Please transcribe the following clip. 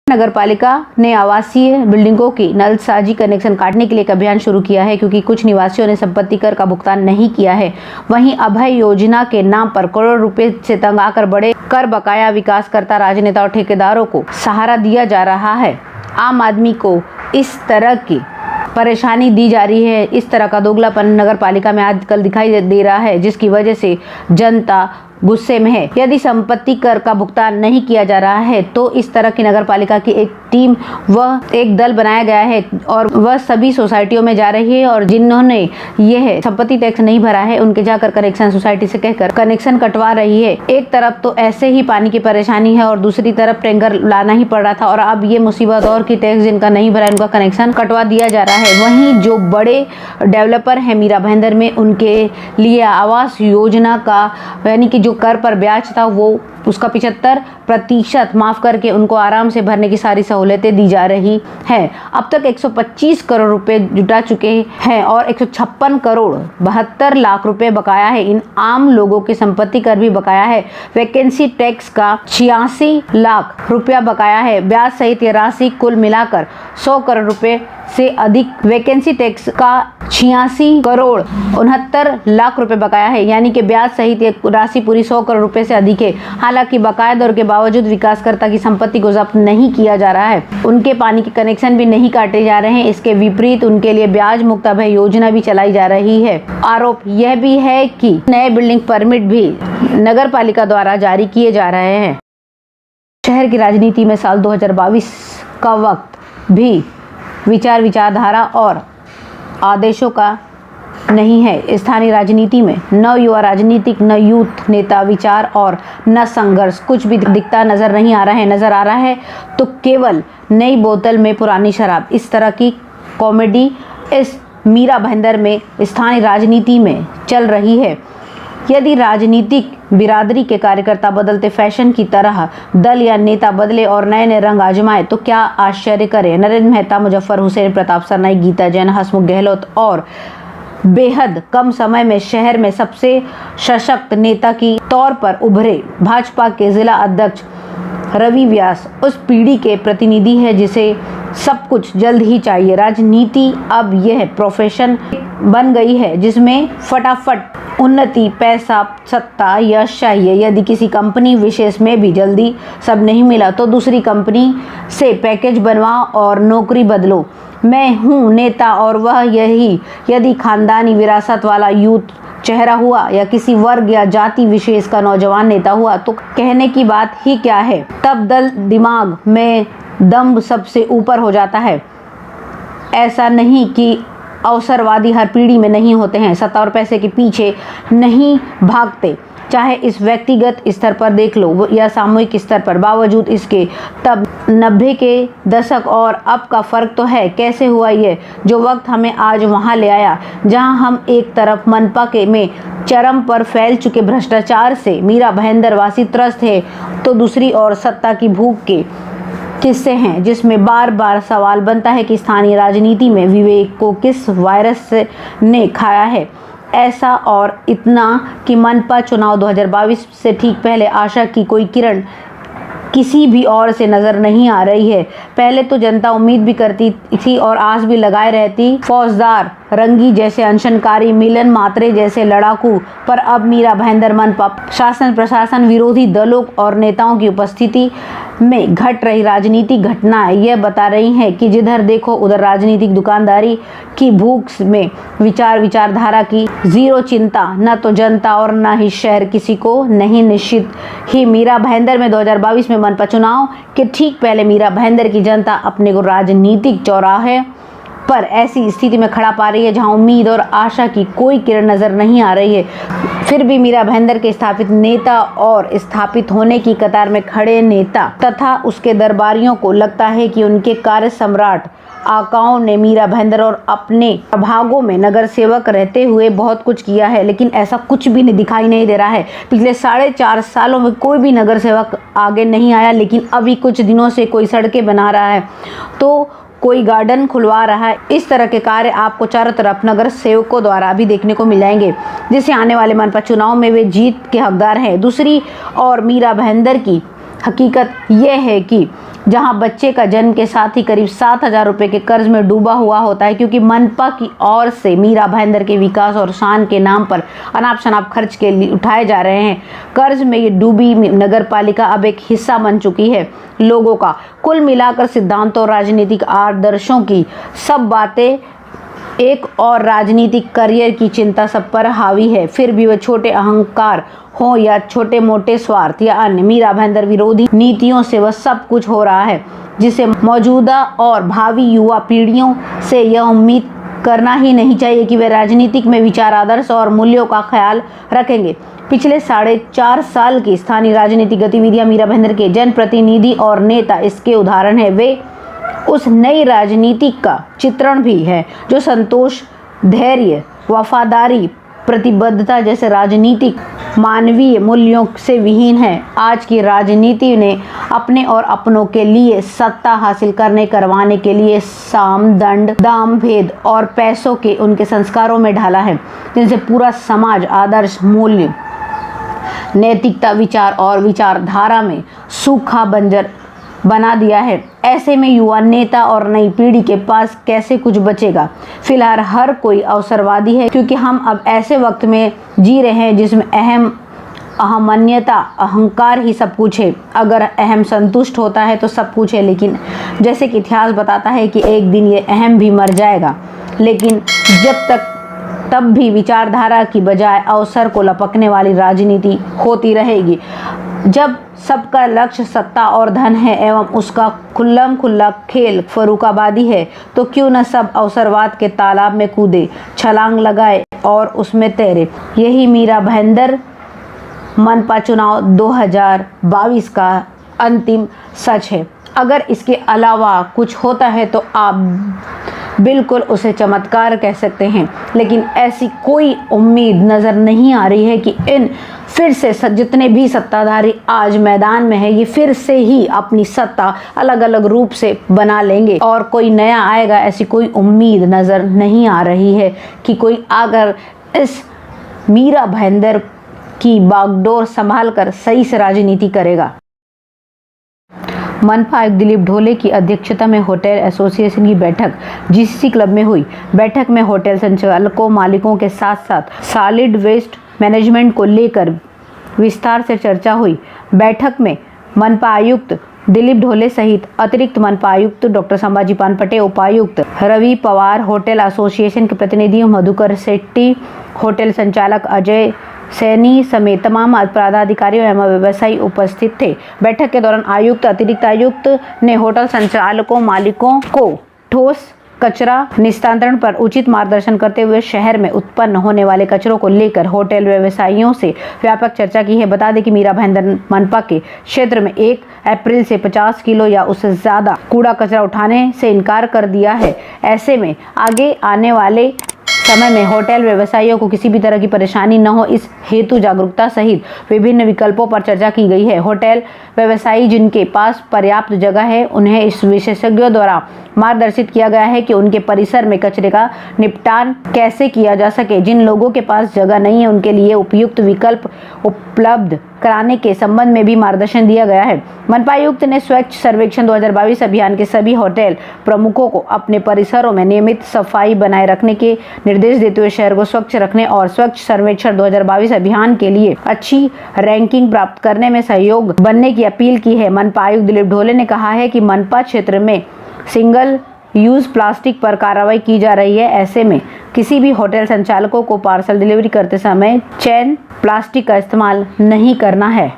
नगर पालिका ने आवासीय बिल्डिंगों की नलसाजी कनेक्शन काटने के लिए एक अभियान शुरू किया है, क्योंकि कुछ निवासियों ने संपत्ति कर का भुगतान नहीं किया है। वहीं अभय योजना के नाम पर करोड़ रुपए से तंग आकर बड़े कर बकाया विकासकर्ता, राजनेता और ठेकेदारों को सहारा दिया जा रहा है। आम आदमी को इस तरह की परेशानी दी जा रही है। इस तरह का दोगलापन नगर पालिका में आजकल दिखाई दे रहा है, जिसकी वजह से जनता गुस्से में है। यदि संपत्ति कर का भुगतान नहीं किया जा रहा है तो इस तरह की नगर पालिका की एक टीम वह एक दल बनाया गया है और वह सभी सोसाइटियों में जा रही है और जिन्होंने यह संपत्ति टैक्स नहीं भरा है उनके जाकर कनेक्शन सोसाइटी से कहकर कनेक्शन कटवा रही है। एक तरफ तो ऐसे ही पानी की परेशानी है और दूसरी तरफ टैंकर लाना ही पड़ रहा था और अब ये मुसीबत और कि टैक्स जिनका नहीं भरा उनका कनेक्शन कटवा दिया जा रहा है। वहीं जो बड़े डेवलपर है मीरा भाईंदर में, उनके लिए आवास योजना का यानी कि जो कर पर ब्याज था वो उसका 75% माफ करके उनको आराम से भरने की सारी सहूलतें दी जा रही हैं। अब तक 125 करोड़ रुपए जुटा चुके हैं और 156 करोड़ 72 लाख रुपए बकाया है। इन आम लोगों की संपत्ति कर भी बकाया है। वैकेंसी टैक्स का 86 लाख रुपया बकाया है। ब्याज सहित ये राशि कुल मिलाकर 100 करोड़ रुपए से अधिक। वैकेंसी टैक्स का 86 करोड़ 69 लाख रुपए बकाया है, यानी कि ब्याज सहित ये राशि पूरी 100 करोड़ रुपए से अधिक है। हालांकि बकाया दर के बावजूद विकासकर्ता की संपत्ति को जब्त नहीं किया जा रहा है। उनके पानी के कनेक्शन भी नहीं काटे जा रहे हैं। इसके विपरीत उनके लिए ब्याज मुक्त अभय योजना भी चलाई जा रही है। आरोप यह भी है कि नए बिल्डिंग परमिट भी नगर पालिका द्वारा जारी किए जा रहे हैं। शहर की राजनीति में साल 2022 का वक्त भी विचारधारा और आदेशों का नहीं है। स्थानीय राजनीति में न युवा राजनीतिक, न यूथ नेता विचार और न संघर्ष कुछ भी दिखता नजर नहीं आ रहा है। नजर आ रहा है तो केवल नई बोतल में पुरानी शराब। इस तरह की कॉमेडी इस मीरा भाईंदर में स्थानीय राजनीति में चल रही है। यदि राजनीतिक बिरादरी के कार्यकर्ता बदलते फैशन की तरह दल या नेता बदले और नए नए रंग आजमाए तो क्या आश्चर्य करे। नरेंद्र मेहता, मुजफ्फर हुसैन, प्रताप सरनाईक, गीता जैन, हसमुख गहलोत और बेहद कम समय में शहर में सबसे सशक्त नेता की तौर पर उभरे। भाजपा के जिला अध्यक्ष रवि व्यास उस पीढ़ी के प्रतिनिधि है जिसे सब कुछ जल्द ही चाहिए। राजनीति अब यह प्रोफेशन बन गई है जिसमें फटाफट उन्नति, पैसा, सत्ता, यश चाहिए। यदि किसी कंपनी विशेष में भी जल्दी सब नहीं मिला तो दूसरी कंपनी से पैकेज बनवाओ और नौकरी बदलो। मैं हूँ नेता और वह यही। यदि खानदानी विरासत वाला यूथ चेहरा हुआ या किसी वर्ग या जाति विशेष का नौजवान नेता हुआ तो कहने की बात ही क्या है। तब दल दिमाग में दम सबसे ऊपर हो जाता है। ऐसा नहीं कि अवसरवादी हर पीढ़ी में नहीं होते हैं, सत्ता और पैसे के पीछे नहीं भागते, चाहे इस व्यक्तिगत स्तर पर देख लो या सामूहिक स्तर पर। बावजूद इसके तब 90 के दशक और अब का फर्क तो है। कैसे हुआ ये जो वक्त हमें आज वहाँ ले आया जहाँ हम एक तरफ मनपा के में चरम पर फैल चुके भ्रष्टाचार से मीरा भाईंदर वासी त्रस्त है तो दूसरी ओर सत्ता की भूख के किस्से हैं जिसमें बार बार सवाल बनता है कि स्थानीय राजनीति में विवेक को किस वायरस ने खाया है। ऐसा और इतना कि मनपा चुनाव 2022 से ठीक पहले आशा की कोई किरण किसी भी और से नज़र नहीं आ रही है। पहले तो जनता उम्मीद भी करती थी और आस भी लगाए रहती फौजदार रंगी जैसे अनशनकारी, मिलन मात्रे जैसे लड़ाकू, पर अब मीरा भाईंदर मनपा शासन प्रशासन विरोधी दलों और नेताओं की उपस्थिति में घट रही राजनीतिक घटनाएं यह बता रही हैं कि जिधर देखो उधर राजनीतिक दुकानदारी की भूख में विचारधारा की जीरो चिंता। न तो जनता और न ही शहर किसी को नहीं। निश्चित ही मीरा भाईंदर में 2022 में मनपा चुनाव के ठीक पहले मीरा भाईंदर की जनता अपने को राजनीतिक चौराहे पर ऐसी स्थिति में खड़ा पा रही है जहां उम्मीद और आशा की कोई किरण नजर नहीं आ रही है। फिर भी मीरा भाईंदर के स्थापित नेता और स्थापित होने की कतार में खड़े नेता तथा उसके दरबारियों को लगता है कि उनके कार्य सम्राट आकाओं ने मीरा भाईंदर और अपने प्रभागों में नगर सेवक रहते हुए बहुत कुछ किया है, लेकिन ऐसा कुछ भी दिखाई नहीं दे रहा है। पिछले 4.5 सालों में कोई भी नगर सेवक आगे नहीं आया, लेकिन अभी कुछ दिनों से कोई सड़कें बना रहा है तो कोई गार्डन खुलवा रहा है। इस तरह के कार्य आपको चारों तरफ नगर सेवकों द्वारा भी देखने को मिल जाएंगे, जिससे आने वाले मनपा चुनाव में वे जीत के हकदार हैं। दूसरी ओर मीरा भाईंदर की हकीकत यह है कि जहां बच्चे का जन्म के साथ ही करीब 7,000 रुपए के कर्ज में डूबा हुआ होता है, क्योंकि मनपा की ओर से मीरा भाईंदर के विकास और शान के नाम पर अनाप शनाप खर्च के लिए उठाए जा रहे हैं। कर्ज में ये डूबी नगर पालिका अब एक हिस्सा बन चुकी है लोगों का। कुल मिलाकर सिद्धांतों, राजनीतिक आदर्शों की सब बातें एक और राजनीतिक करियर की चिंता सब पर हावी है। फिर भी वह छोटे अहंकार हो या छोटे मोटे स्वार्थ या अन्य मीरा भाईंदर विरोधी नीतियों से वह सब कुछ हो रहा है, जिसे मौजूदा और भावी युवा पीढ़ियों से यह उम्मीद करना ही नहीं चाहिए कि वे राजनीतिक में विचार, आदर्श और मूल्यों का ख्याल रखेंगे। पिछले 4.5 साल की स्थानीय राजनीतिक गतिविधियां मीरा भाईंदर के जनप्रतिनिधि और नेता इसके उदाहरण है। वे उस नई राजनीति का चित्रण भी है जो संतोष, धैर्य, वफादारी, प्रतिबद्धता जैसे राजनीतिक मानवीय मूल्यों से विहीन है। आज की राजनीति ने अपने और अपनों के लिए सत्ता हासिल करवाने के लिए साम, दंड, दाम, भेद और पैसों के उनके संस्कारों में ढाला है, जिनसे पूरा समाज आदर्श, मूल्य, नैतिकता, विचार और विचारधारा में सूखा बंजर बना दिया है। ऐसे में युवा नेता और नई पीढ़ी के पास कैसे कुछ बचेगा। फिलहाल हर कोई अवसरवादी है, क्योंकि हम अब ऐसे वक्त में जी रहे हैं जिसमें अहमन्यता, अहंकार ही सब कुछ है। अगर अहम संतुष्ट होता है तो सब कुछ है, लेकिन जैसे कि इतिहास बताता है कि एक दिन ये अहम भी मर जाएगा। लेकिन तब भी विचारधारा की बजाय अवसर को लपकने वाली राजनीति होती रहेगी। जब सबका लक्ष्य सत्ता और धन है एवं उसका खुल्लम खुल्ला खेल फरूखाबादी है, तो क्यों न सब अवसरवाद के तालाब में कूदे, छलांग लगाए और उसमें तैरे। यही मीरा भाईंदर मनपा चुनाव 2022 का अंतिम सच है। अगर इसके अलावा कुछ होता है तो आप बिल्कुल उसे चमत्कार कह सकते हैं, लेकिन ऐसी कोई उम्मीद नज़र नहीं आ रही है कि इन फिर से जितने भी सत्ताधारी आज मैदान में है, ये फिर से ही अपनी सत्ता अलग अलग रूप से बना लेंगे और कोई नया आएगा। ऐसी कोई उम्मीद नज़र नहीं आ रही है कि कोई आकर इस मीरा भाईंदर की बागडोर संभाल कर सही से राजनीति करेगा। मनपा आयुक्त दिलीप ढोले की अध्यक्षता में होटल एसोसिएशन की बैठक जीसीसी क्लब में हुई। बैठक में होटल संचालकों, मालिकों के साथ साथ सॉलिड वेस्ट मैनेजमेंट को लेकर विस्तार से चर्चा हुई। बैठक में मनपा आयुक्त दिलीप ढोले सहित अतिरिक्त मनपा आयुक्त डॉक्टर संभाजी पानपटे, उपायुक्त रवि पवार, होटल एसोसिएशन के प्रतिनिधि मधुकर शेट्टी, होटल संचालक अजय सैनी समेत तमाम पदाधिकारी एवं व्यवसायी उपस्थित थे। बैठक के दौरान आयुक्त, अतिरिक्त आयुक्त ने होटल संचालकों, मालिकों को ठोस कचरा निस्तारण पर उचित मार्गदर्शन करते हुए शहर में उत्पन्न होने वाले कचरों को लेकर होटल व्यवसायियों से व्यापक चर्चा की है। बता दें कि मीरा भाईंदर मनपा के क्षेत्र में 1 अप्रैल से 50 किलो या उससे ज़्यादा कूड़ा कचरा उठाने से इनकार कर दिया है। ऐसे में आगे आने वाले समय में होटल व्यवसायियों को किसी भी तरह की परेशानी न हो, इस हेतु जागरूकता सहित विभिन्न विकल्पों पर चर्चा की गई है। होटल व्यवसायी जिनके पास पर्याप्त जगह है, उन्हें इस विशेषज्ञों द्वारा मार्गदर्शित किया गया है कि उनके परिसर में कचरे का निपटान कैसे किया जा सके। जिन लोगों के पास जगह नहीं है, उनके लिए उपयुक्त विकल्प उपलब्ध कराने के संबंध में भी मार्गदर्शन दिया गया है। मनपा आयुक्त ने स्वच्छ सर्वेक्षण 2022 अभियान के सभी होटल प्रमुखों को अपने परिसरों में नियमित सफाई बनाए रखने के निर्देश देते हुए शहर को स्वच्छ रखने और स्वच्छ सर्वेक्षण 2022 अभियान के लिए अच्छी रैंकिंग प्राप्त करने में सहयोग बनने की अपील की है। मनपा आयुक्त दिलीप ढोले ने कहा है कि मनपा क्षेत्र में सिंगल यूज प्लास्टिक पर कार्रवाई की जा रही है। ऐसे में किसी भी होटल संचालकों को पार्सल डिलीवरी करते समय चैन प्लास्टिक का इस्तेमाल नहीं करना है।